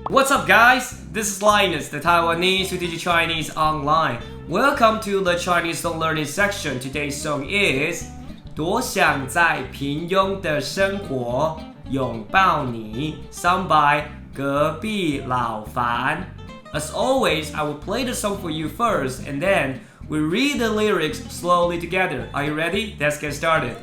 What's up, guys? This is Linus, the Taiwanese who teach Chinese online. Welcome to the Chinese Song Learning section. Today's song is 多想在平庸的生活拥抱你 sung by 隔壁老樊 As always, I will play the song for you first and then we read the lyrics slowly together. Are you ready? Let's get started.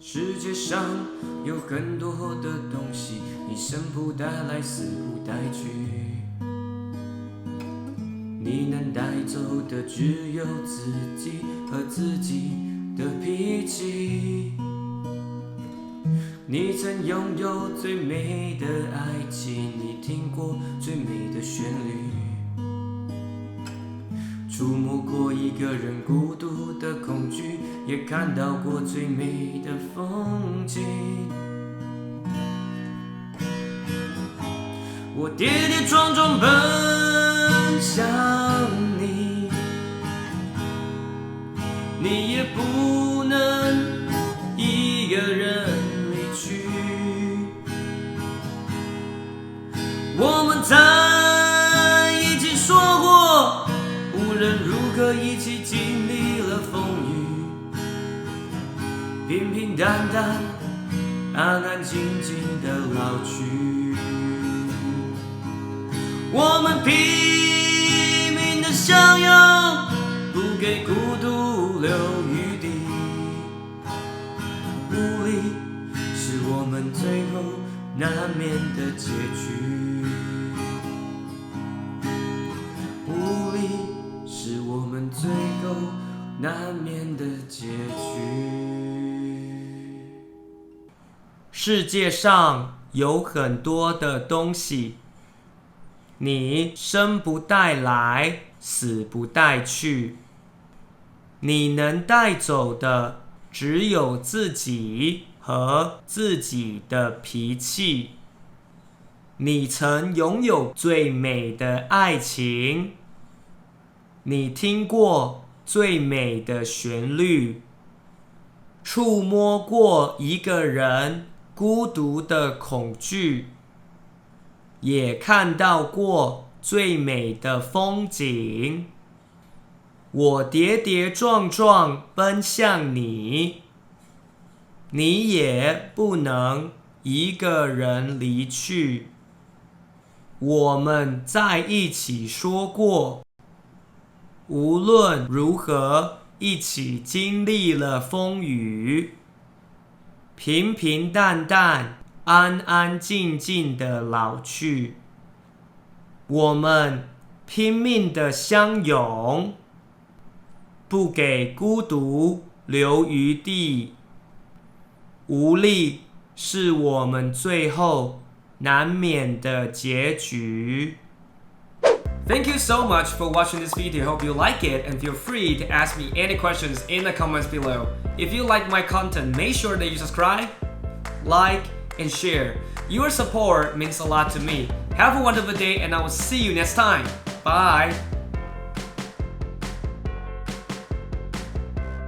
世界上有很多的东西，你生不带来，死不带去。你能带走的只有自己和自己的脾气。你曾拥有最美的爱情，你听过最美的旋律。触摸过一个人孤独的恐惧，也看到过最美的风景。我跌跌撞撞奔向你，你也不能一个人离去。我们在一起说过无论如何一起经历了风雨，平平淡淡安安静静的老去。我们拼命的相拥，不给孤独留余地。无力是我们最后难免的结局，无力是我们最后难免的结局。世界上有很多的东西，你生不带来，死不带去。你能带走的只有自己和自己的脾气。你曾拥有最美的爱情，你听过最美的旋律，触摸过一个人孤独的恐惧，也看到过最美的风景。我跌跌撞撞奔向你，你也不能一个人离去。我们在一起说过，无论如何一起经历了风雨，平平淡淡安安静静的老去。我们拼命的相拥，不给孤独留余地。无力是我们最后难免的结局。Thank you so much for watching this video. Hope you like it and feel free to ask me any questions in the comments below. If you like my content, make sure that you subscribe, like, and share. Your support means a lot to me. Have a wonderful day and I will see you next time. Bye!